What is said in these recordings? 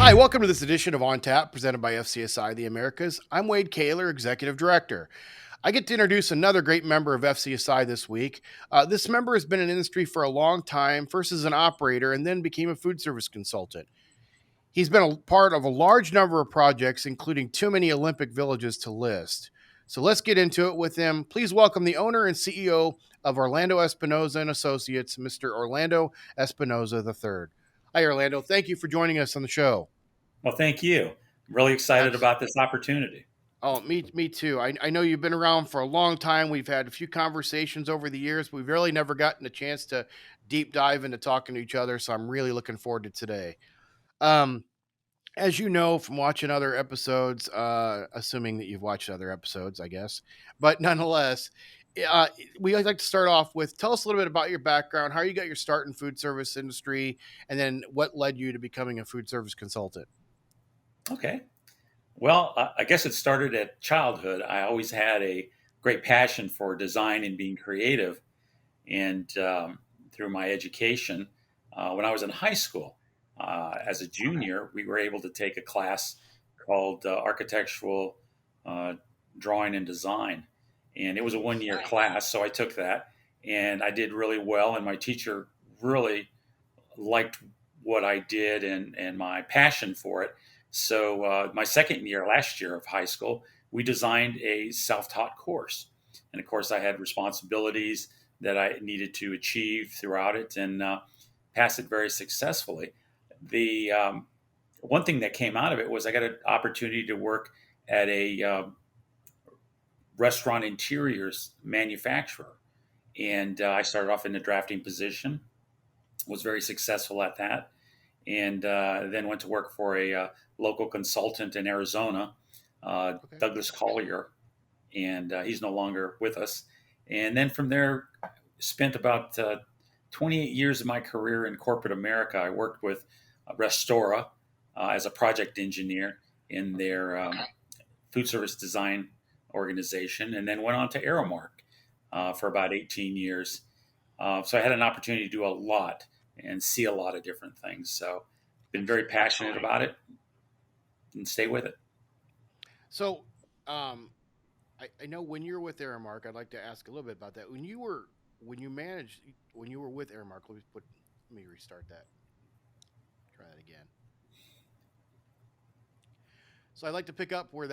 Hi, welcome to this edition of On Tap presented by FCSI The Americas. I'm Wade Kaler, Executive Director. I get to introduce another great member of FCSI this week. This member has been in industry for a long time, first as an operator and then became a food service consultant. He's been a part of a large number of projects, including too many Olympic villages to list. So let's get into it with him. Please welcome the owner and CEO of Orlando Espinosa and Associates, Mr. Orlando Espinosa III. Hi, Orlando. Thank you for joining us on the show. Well, thank you. I'm really excited Abs- about this opportunity. Oh, me too. I know you've been around for a long time. We've had a few conversations over the years. We've really never gotten a chance to deep dive into talking to each other. So I'm really looking forward to today. Um, as you know from watching other episodes, assuming that you've watched other episodes, I guess, but nonetheless, uh, we always like to start off with tell us a little bit about your background, how you got your start in food service industry, and then what led you to becoming a food service consultant. Okay. Well, I guess it started at childhood. I always had a great passion for design and being creative. And through my education, when I was in high school, as a junior, we were able to take a class called Architectural uh, Drawing and Design. And it was a 1 year class. So I took that and I did really well. And my teacher really liked what I did and my passion for it. So my second year, last year of high school, we designed a self-taught course, and of course, I had responsibilities that I needed to achieve throughout it and pass it very successfully. The one thing that came out of it was I got an opportunity to work at a restaurant interiors manufacturer, and I started off in the drafting position. Was very successful at that, and then went to work for a local consultant in Arizona, Okay. Douglas Collier, and he's no longer with us. And then from there, spent about 28 years of my career in corporate America. I worked with Restora as a project engineer in their food service design organization, and then went on to Aramark for about 18 years. So I had an opportunity to do a lot and see a lot of different things. So been very passionate about it and stay with it. So, um, I know when you're with Aramark, I'd like to ask a little bit about that. When you managed, when you were with Aramark, let me restart that. Try that again. So I'd like to pick up where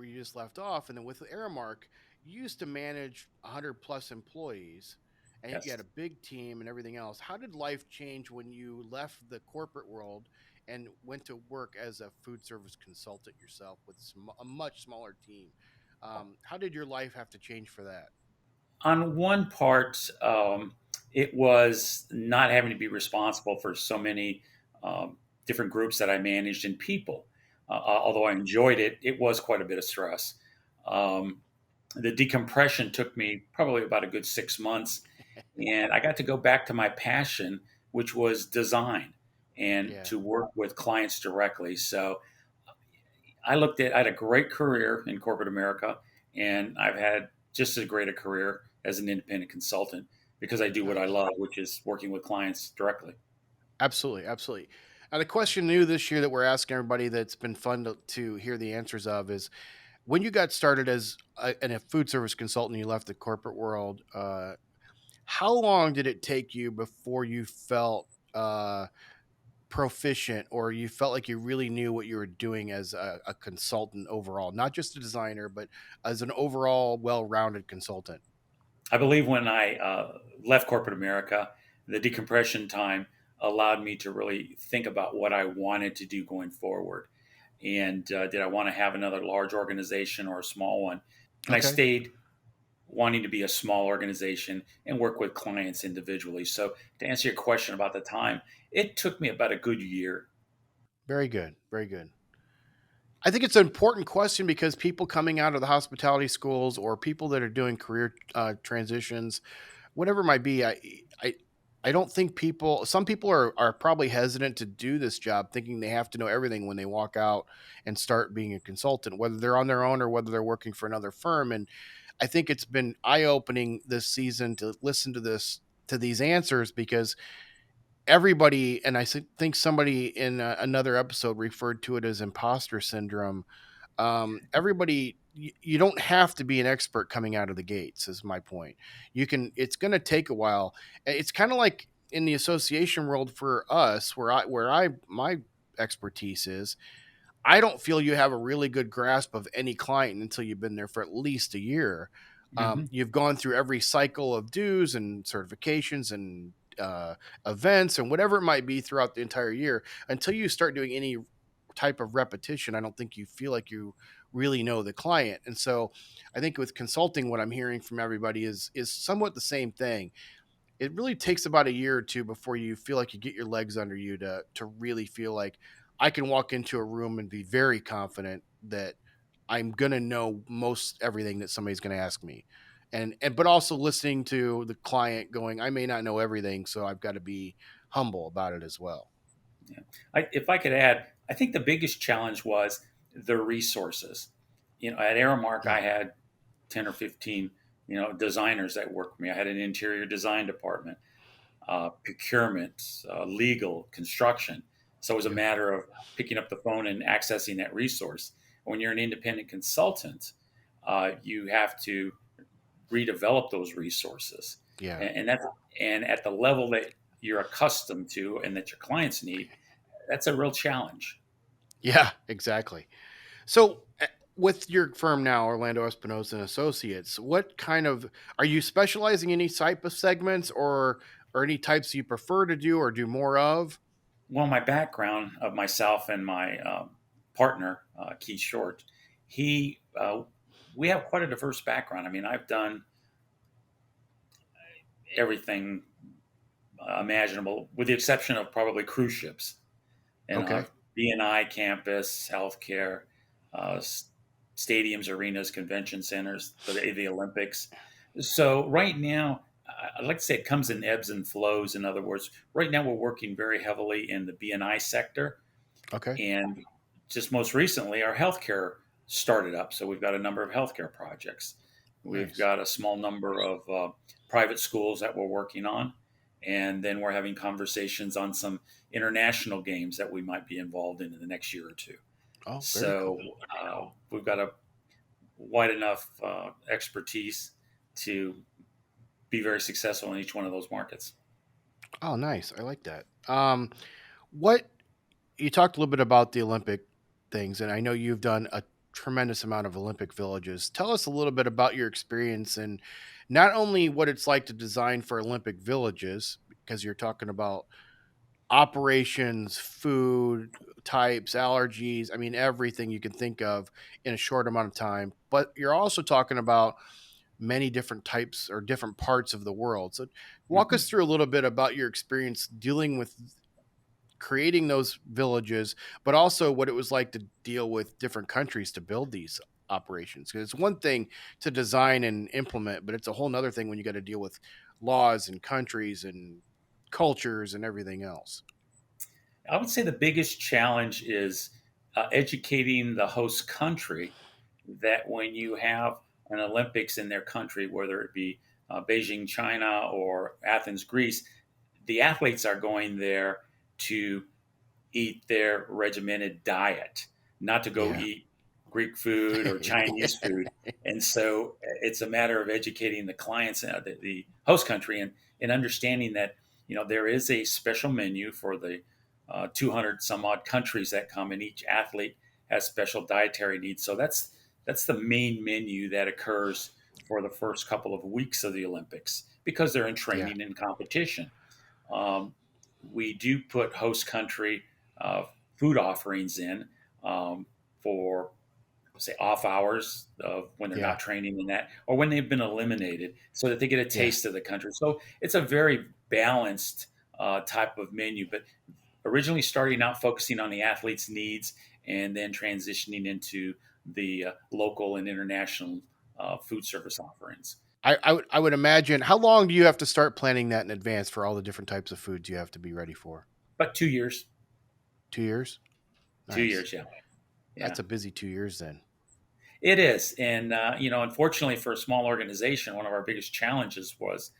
you just left off, and then with Aramark, you used to manage 100 plus employees, and you Yes. had a big team and everything else. How did life change when you left the corporate world and went to work as a food service consultant yourself with a much smaller team? How did your life have to change for that? On one part, it was not having to be responsible for so many different groups that I managed and people. Although I enjoyed it, it was quite a bit of stress. Um, the decompression took me probably about a good 6 months, and I got to go back to my passion, which was design and Yeah. to work with clients directly. So I had a great career in corporate America, and I've had just as great a career as an independent consultant because I do what I Nice. love, which is working with clients directly. Absolutely, absolutely. Now, the question new this year that we're asking everybody that's been fun to hear the answers of is when you got started as a food service consultant, you left the corporate world. How long did it take you before you felt proficient or you felt like you really knew what you were doing as a consultant overall, not just a designer, but as an overall well rounded consultant? I believe when I left corporate America, the decompression time allowed me to really think about what I wanted to do going forward. And did I want to have another large organization or a small one? And I Okay. stayed wanting to be a small organization and work with clients individually. So, to answer your question about the time, it took me about a good year. Very good. Very good. I think it's an important question because people coming out of the hospitality schools or people that are doing career transitions, whatever it might be, I, I don't think some people are probably hesitant to do this job thinking they have to know everything when they walk out and start being a consultant, whether they're on their own or whether they're working for another firm. And I think it's been eye opening this season to listen to these answers because everybody, and think somebody in another episode referred to it as imposter syndrome. Everybody, you don't have to be an expert coming out of the gates, is my point. You can, it's going to take a while. It's kind of like in the association world for us, my expertise is, I don't feel you have a really good grasp of any client until you've been there for at least a year. Hmm. You've gone through every cycle of dues and certifications and events and whatever it might be throughout the entire year. Until you start doing any type of repetition, I don't think you feel like you really know the client. And so, I think with consulting, what I'm hearing from everybody is somewhat the same thing. It really takes about a year or two before you feel like you get your legs under you to really feel like I can walk into a room and be very confident that I'm gonna know most everything that somebody's gonna ask me. And but also listening to the client going, I may not know everything, so I've got to be humble about it as well. Yeah. If I could add, I think the biggest challenge was the resources. At Aramark, Mm, I had 10 or 15, designers that worked for me. I had an interior design department, procurement, legal, construction. So it was a yeah. matter of picking up the phone and accessing that resource. When you're an independent consultant, you have to redevelop those resources, Yeah. and at the level that you're accustomed to and that your clients need, that's a real challenge. Yeah, exactly. So, with your firm now, Orlando Espinosa and Associates, what kind of, are you specializing in any type of segments, or any types you prefer to do or do more of? Well, my background of myself and my partner, Keith Short, he we have quite a diverse background. I mean, I've done everything imaginable, with the exception of probably cruise ships and Okay. BNI campus, healthcare, uh, stadiums, arenas, convention centers for the Olympics. So right now, I'd like to say it comes in ebbs and flows. In other words, right now we're working very heavily in the BNI sector, Okay. and just most recently, our healthcare started up. So we've got a number of healthcare projects. We've Nice. got a small number of private schools that we're working on. And then we're having conversations on some international games that we might be involved in the next year or two. Oh, very So cool. we've got a wide enough expertise to be very successful in each one of those markets. Oh, nice. I like that. What, you talked a little bit about the Olympic things, and I know you've done a tremendous amount of Olympic villages. Tell us a little bit about your experience and not only what it's like to design for Olympic villages, because you're talking about operations, food types, allergies. I mean, everything you can think of in a short amount of time. But you're also talking about many different types or different parts of the world. So, walk Mm-hmm. us through a little bit about your experience dealing with creating those villages, but also what it was like to deal with different countries to build these operations. Because it's one thing to design and implement, but it's a whole nother thing when you got to deal with laws and countries and cultures and everything else. I would say the biggest challenge is educating the host country that when you have an Olympics in their country, whether it be Beijing, China, or Athens, Greece, the athletes are going there to eat their regimented diet, not to go Yeah. eat Greek food or Chinese food. And so it's a matter of educating the clients, the host country, and understanding that there is a special menu for the 200 some odd countries that come, and each athlete has special dietary needs. So that's the main menu that occurs for the first couple of weeks of the Olympics because they're in Yeah. training and competition. Um, we do put host country uh, food offerings in for say off hours of when they're Yeah. not training in that, or when they've been eliminated, so that they get a Yeah. taste of the country. So it's a very balanced type of menu, but originally starting out focusing on the athlete's needs and then transitioning into the local and international food service offerings. I would imagine, how long do you have to start planning that in advance for all the different types of foods you have to be ready for? But 2 years, 2 years. two Nice. years, yeah, yeah. That's a busy 2 years then. It is, and unfortunately for a small organization, one of our biggest challenges was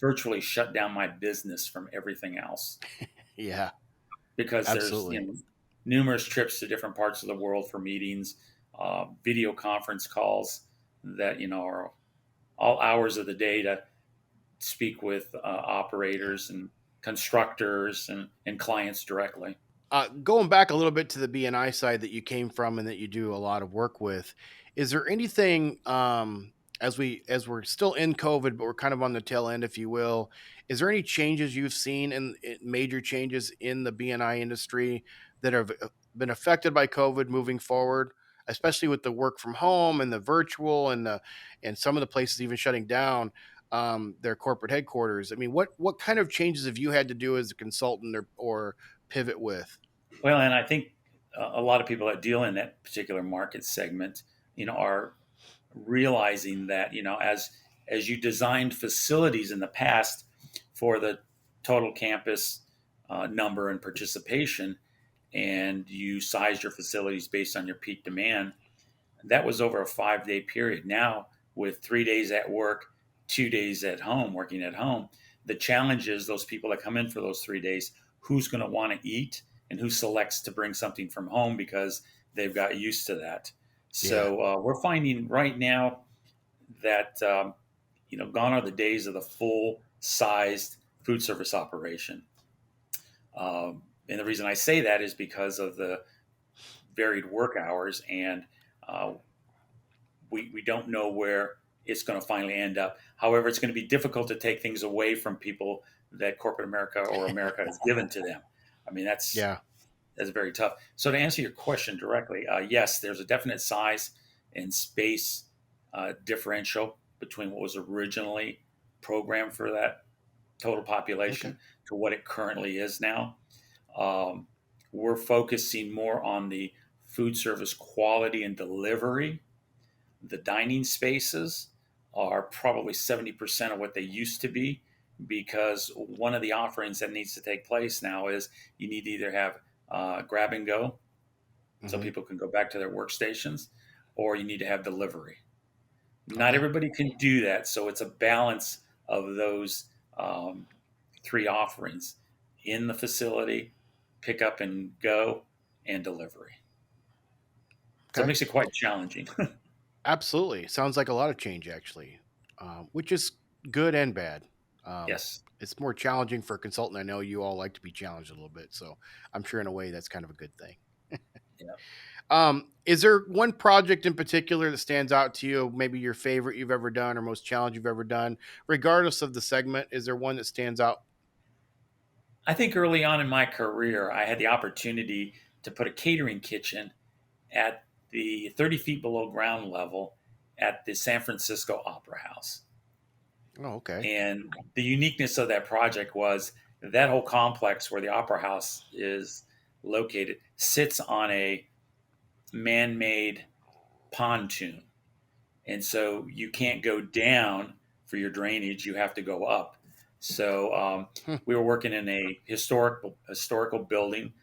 virtually shut down my business from everything else Yeah, because there's absolutely. numerous trips to different parts of the world for meetings, video conference calls that are all hours of the day to speak with operators and constructors and clients directly. Going back a little bit to the BNI side that you came from and that you do a lot of work with, is there anything as we're still in COVID, but we're kind of on the tail end, if you will? Is there any changes you've seen in major changes in the BNI industry that have been affected by COVID moving forward, especially with the work from home and the virtual and some of the places even shutting down their corporate headquarters? I mean, what kind of changes have you had to do as a consultant or pivot with? Well, and I think a lot of people that deal in that particular market segment, are realizing that as you designed facilities in the past for the total campus number and participation, and you sized your facilities based on your peak demand, that was over a 5-day period. Now, with 3 days at work, 2 days at home, working at home, the challenge is those people that come in for those 3 days, who's going to want to eat and who selects to bring something from home because they've got used to that. Yeah. So we're finding right now that, gone are the days of the full sized food service operation. And the reason I say that is because of the varied work hours, and uh, we don't know where it's going to finally end up. However, it's going to be difficult to take things away from people that corporate America or America has given to them. I mean, Yeah. that's very tough. So to answer your question directly, yes, there's a definite size and space differential between what was originally programmed for that total Okay. population to what it currently is now. Um, we're focusing more on the food service quality and delivery. The dining spaces are probably 70% of what they used to be, because one of the offerings that needs to take place now is you need to either have grab and go so Hmm. people can go back to their workstations, or you need to have delivery. Not Okay. everybody can do that, so it's a balance of those um, three offerings in the facility: pick up and go, and delivery. So it Okay. makes it quite challenging. Absolutely. Sounds like a lot of change, actually, which is good and bad. Um, Yes. it's more challenging for a consultant. I know you all like to be challenged a little bit, so I'm sure in a way that's kind of a good thing. Yeah. Is there one project in particular that stands out to you? Maybe your favorite you've ever done or most challenge you've ever done, regardless of the segment. Is there one that stands out? I think early on in my career, I had the opportunity to put a catering kitchen at the 30 feet below ground level at the San Francisco Opera House. Oh, okay. And the uniqueness of that project was that whole complex where the Opera House is located sits on a man made pontoon. And so you can't go down for your drainage, you have to go up. So Hmm. we were working in a historical building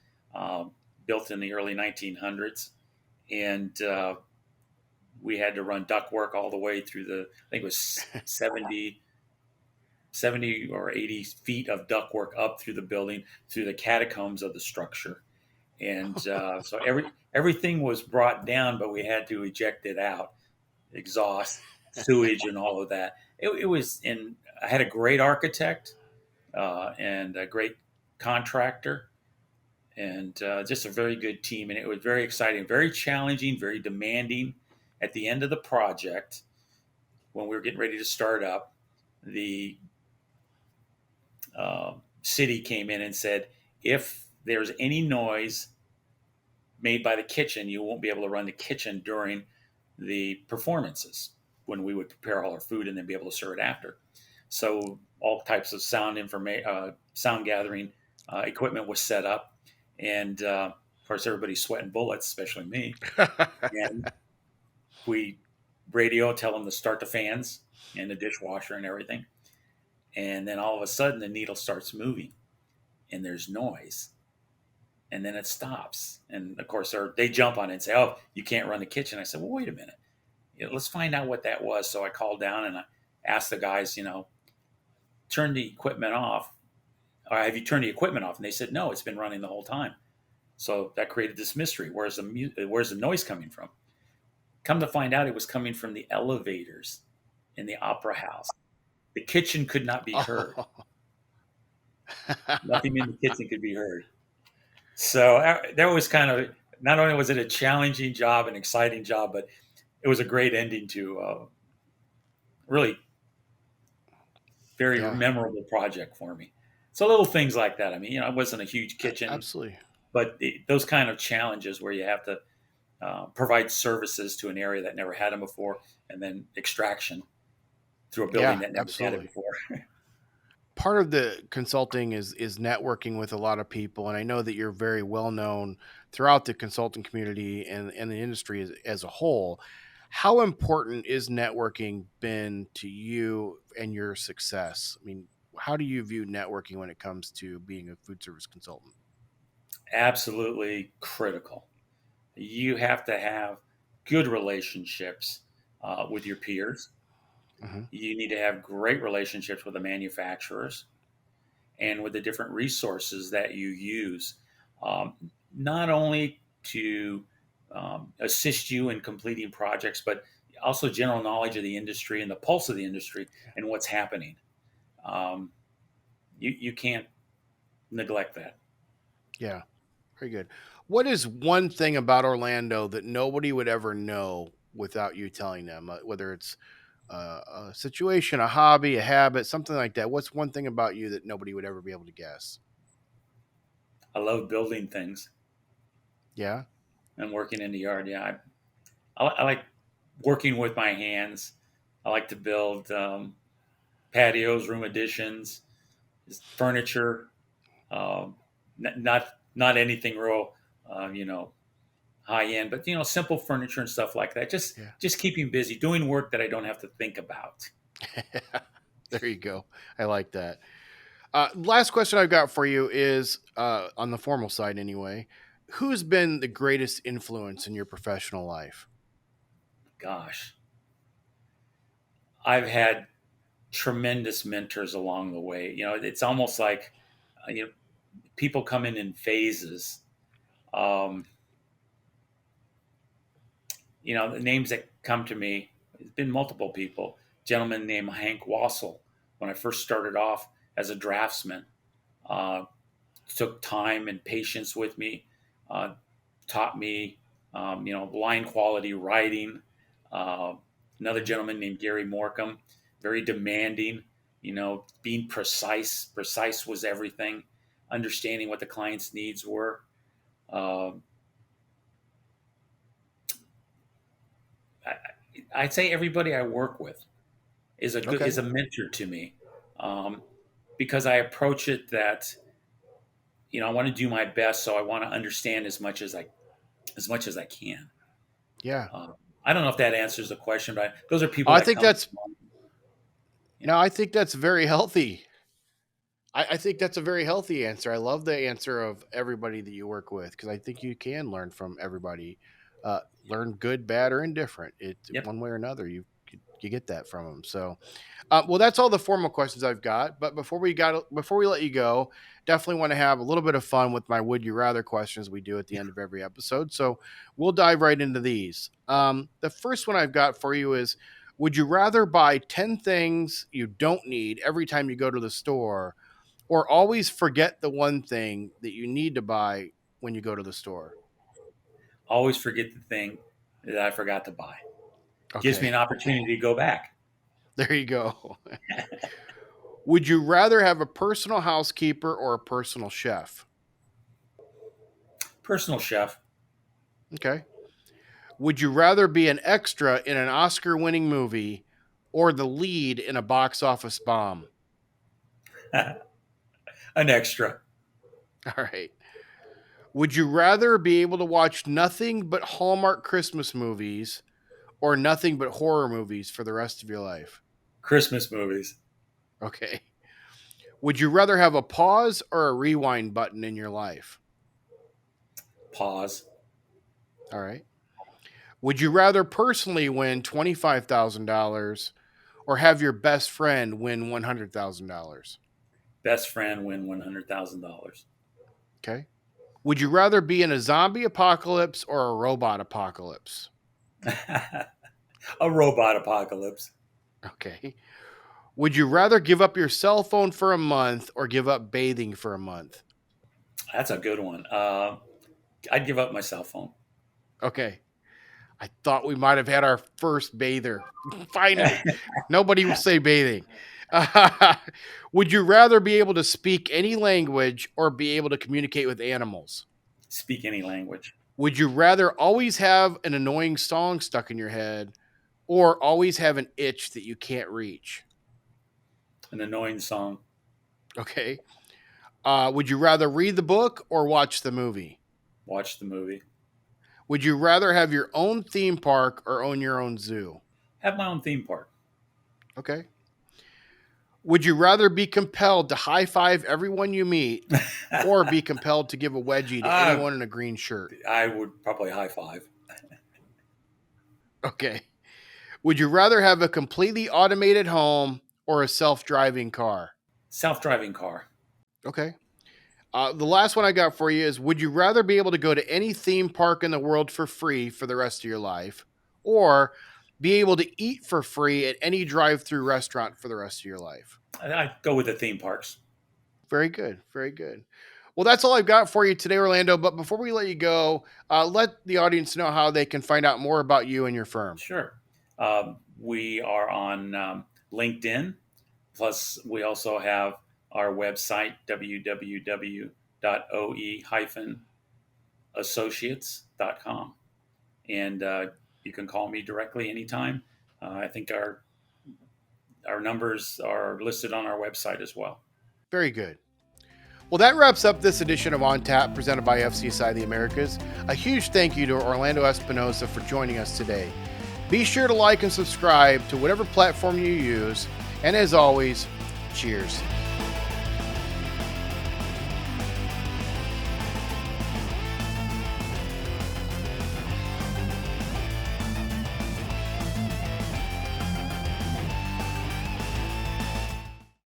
built in the early 1900s, and we had to run ductwork all the way through I think it was 70 or 80 feet of ductwork up through the building, through the catacombs of the structure. And so everything was brought down, but we had to eject it out, exhaust, sewage, and all of that. It was in. I had a great architect and a great contractor, and just a very good team. And it was very exciting, very challenging, very demanding. At the end of the project, when we were getting ready to start up, the city came in and said, if there's any noise made by the kitchen, you won't be able to run the kitchen during the performances when we would prepare all our food and then be able to serve it after. So all types of sound gathering equipment was set up, and of course everybody's sweating bullets, especially me. And we radio tell them to start the fans and the dishwasher and everything, and then all of a sudden the needle starts moving and there's noise, and then it stops. And of course, they jump on it and say, "Oh, you can't run the kitchen." I said, "Well, wait a minute. Let's find out what that was." So I called down and I asked the guys, turned the equipment off? Or have you turned the equipment off? And they said, no, it's been running the whole time. So that created this mystery. Where's the noise coming from? Come to find out, it was coming from the elevators in the opera house. The kitchen could not be heard. Oh. Nothing in the kitchen could be heard. So that was kind of, not only was it a challenging job, an exciting job, but it was a great ending to really very Yeah, memorable project for me. So little things like that. I mean, it wasn't a huge kitchen, absolutely. but those kind of challenges where you have to provide services to an area that never had them before, and then extraction through a building Yeah, that never had it absolutely. before. Part of the consulting is networking with a lot of people, and I know that you're very well known throughout the consulting community and the industry as a whole. How important is networking been to you and your success? I mean, how do you view networking when it comes to being a food service consultant? Absolutely critical. You have to have good relationships with your peers. Hmm. You need to have great relationships with the manufacturers and with the different resources that you use, not only to assist you in completing projects, but also general knowledge of the industry and the pulse of the industry and what's happening. Um, you can't neglect that. Yeah, very good. What is one thing about Orlando that nobody would ever know without you telling them? Whether it's a situation, a hobby, a habit, something like that. What's one thing about you that nobody would ever be able to guess? I love building things Yeah. and working in the yard. Yeah, I like working with my hands. I like to build patios, room additions, furniture. Um, not anything real, you know, high end, but simple furniture and stuff like that. Yeah. Just keeping busy, doing work that I don't have to think about. There you go. I like that. Last question I've got for you is on the formal side, anyway. Who's been the greatest influence in your professional life? Gosh, I've had tremendous mentors along the way. It's almost like you know people come in phases. Um, the names that come to me, it's been multiple people. A gentleman named Hank Wassel, when I first started off as a draftsman, uh, took time and patience with me, uh, taught me, line quality writing. Uh, Another gentleman named Gary Morcom, very demanding, being precise. Precise was everything, understanding what the client's needs were. Uh, I'd say everybody I work with is Okay. a mentor to me, um, because I approach it that I want to do my best, so I want to understand as much as I can. Yeah. Uh, I don't know if that answers the question, but those are Oh, people I that think come to that's mind. Yeah, no, I think that's very healthy. I think that's a very healthy answer. I love the answer of everybody that you work with because I think you can learn from everybody. Learn good, bad, or indifferent. It yep, one way or another. You get that from them. So, well, that's all the formal questions I've got. But before we let you go, definitely want to have a little bit of fun with my would you rather questions we do at the end of every episode. So we'll dive right into these. The first one I've got for you is: would you rather buy 10 things you don't need every time you go to the store, or always forget the one thing that you need to buy when you go to the store? always forget the thing that I forgot to buy. Gives me Okay, an opportunity to go back. there you go. Would you rather have a personal housekeeper or a personal chef? Personal chef, Okay. Would you rather be an extra in an Oscar winning movie or the lead in a box office bomb? an extra. All right. Would you rather be able to watch nothing but Hallmark Christmas movies or nothing but horror movies for the rest of your life? Christmas movies. Okay. Would you rather have a pause or a rewind button in your life? Pause. All right. Would you rather personally win $25,000 or have your best friend win $100,000? Best friend win $100,000. Okay. Would you rather be in a zombie apocalypse or a robot apocalypse? A robot apocalypse. Okay. Would you rather give up your cell phone for a month or give up bathing for a month? That's a good one. I'd give up my cell phone. Okay. I thought we might have had our first bather. Finally, nobody will say bathing. Would you rather be able to speak any language or be able to communicate with animals? Speak any language. Would you rather always have an annoying song stuck in your head or always have an itch that you can't reach? An annoying song. Okay. Would you rather read the book or watch the movie? Watch the movie. Would you rather have your own theme park or own your own zoo? Have my own theme park. Okay. Would you rather be compelled to high five everyone you meet or be compelled to give a wedgie to anyone in a green shirt? I would probably high five. Okay. Would you rather have a completely automated home or a self-driving car? Self-driving car. Okay. The last one I got for you is, would you rather be able to go to any theme park in the world for free for the rest of your life or be able to eat for free at any drive-through restaurant for the rest of your life? I'd go with the theme parks. Very good. Very good. Well, that's all I've got for you today, Orlando. But before we let you go, let the audience know how they can find out more about you and your firm. Sure. We are on LinkedIn. Plus, we also have our website, www.oe-associates.com. And you can call me directly anytime. I think our numbers are listed on our website as well. Very good. Well, that wraps up this edition of On Tap presented by FCSI the Americas. A huge thank you to Orlando Espinosa for joining us today. Be sure to like and subscribe to whatever platform you use. And as always, cheers.